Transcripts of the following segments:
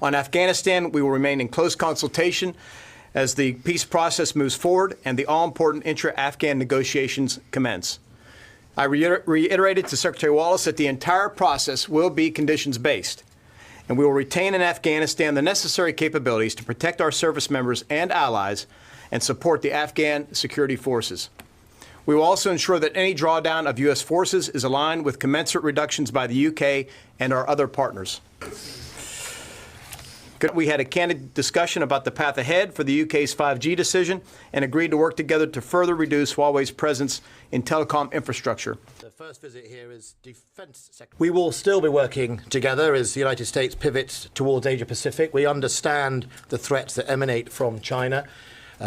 On Afghanistan, we will remain in close consultation as the peace process moves forward and the all-important intra-Afghan negotiations commence. I reiterated to Secretary Wallace that the entire process will be conditions-based, and we will retain in Afghanistan the necessary capabilities to protect our service members and allies and support the Afghan security forces. We will also ensure that any drawdown of U.S. forces is aligned with commensurate reductions by the U.K. and our other partners. We had a candid discussion about the path ahead for the UK's 5G decision and agreed to work together to further reduce Huawei's presence in telecom infrastructure. The first visit here is Defence Secretary. We will still be working together as the United States pivots towards Asia-Pacific. We understand the threats that emanate from China.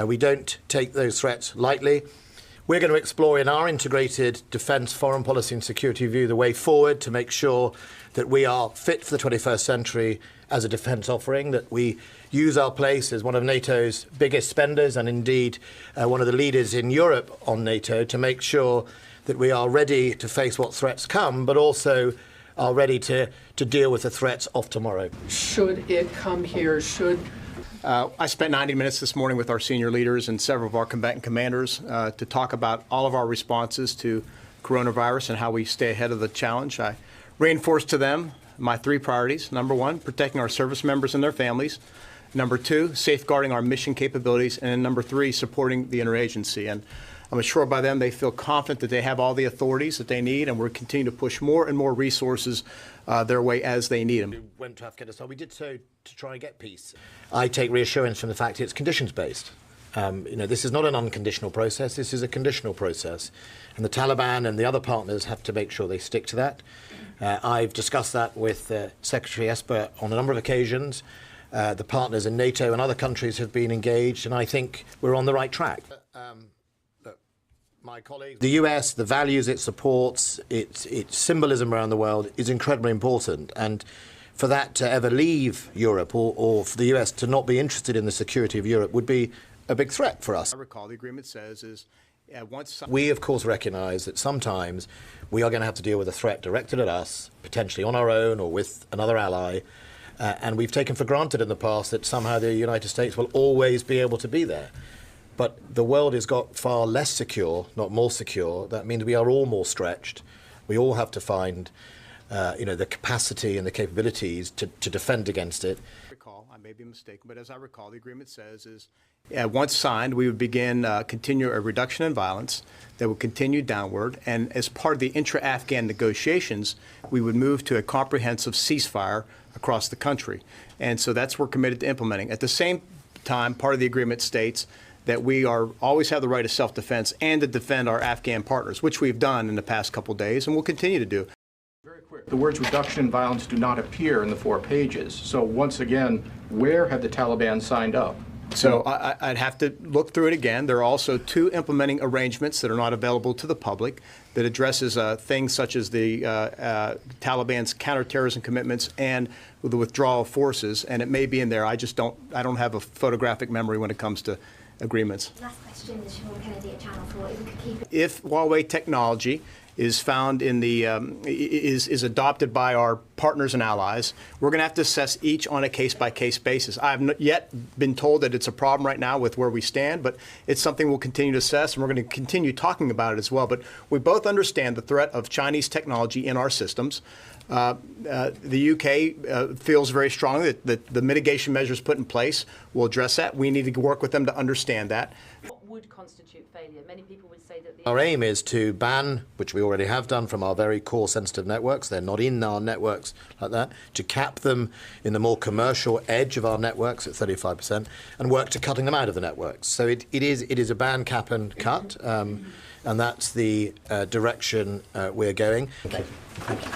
We don't take those threats lightly. We're going to explore in our integrated defence, foreign policy and security view the way forward to make sure that we are fit for the 21st century as a defence offering, that we use our place as one of NATO's biggest spenders and indeed one of the leaders in Europe on NATO to make sure that we are ready to face what threats come, but also are ready to deal with the threats of tomorrow. Should it come here, I spent 90 minutes this morning with our senior leaders and several of our combatant commanders to talk about all of our responses to coronavirus and how we stay ahead of the challenge. I reinforced to them my three priorities. Number one, protecting our service members and their families. Number two, safeguarding our mission capabilities. And number three, supporting the interagency. And I'm assured by them they feel confident that they have all the authorities that they need, and we're continuing to push more and more resources their way as they need them. We went to Afghanistan. We did so to try and get peace. I take reassurance from the fact it's conditions-based. This is not an unconditional process. This is a conditional process. And the Taliban and the other partners have to make sure they stick to that. I've discussed that with Secretary Esper on a number of occasions. The partners in NATO and other countries have been engaged, and I think we're on the right track. My colleagues, the US, the values it supports, its symbolism around the world is incredibly important. And for that to ever leave Europe or for the US to not be interested in the security of Europe would be a big threat for us. I recall the agreement says is we, of course, recognise that sometimes we are going to have to deal with a threat directed at us, potentially on our own or with another ally, and we've taken for granted in the past that somehow the United States will always be able to be there. But the world has got far less secure, not more secure. That means we are all more stretched. We all have to find the capacity and the capabilities to defend against it. I may be mistaken, but as I recall, the agreement says is once signed, we would begin continue a reduction in violence that would continue downward, and as part of the intra-Afghan negotiations, we would move to a comprehensive ceasefire across the country. And so that's what we're committed to implementing. At the same time, part of the agreement states that we always have the right of self-defense and to defend our Afghan partners, which we've done in the past couple of days and will continue to do. Very quick. The words reduction in violence do not appear in the 4 pages. So once again, where have the Taliban signed up? So I'd have to look through it again. There are also 2 implementing arrangements that are not available to the public that addresses things such as the Taliban's counterterrorism commitments and the withdrawal of forces, and it may be in there. I don't have a photographic memory when it comes to agreements. Last question, Sean Kennedy at Channel 4. If we could keep it. If Huawei technology is found in the is adopted by our partners and allies, we're going to have to assess each on a case-by-case basis. I have not yet been told that it's a problem right now with where we stand, but it's something we'll continue to assess, and we're going to continue talking about it as well. But we both understand the threat of Chinese technology in our systems. The UK feels very strongly that the mitigation measures put in place will address that. We need to work with them to understand that. What would constitute failure? Many people would say that our aim is to ban, which we already have done from our very core sensitive networks, they're not in our networks like that, to cap them in the more commercial edge of our networks at 35% and work to cutting them out of the networks. So it is a ban, cap and cut, and that's the direction we're going. Thank you.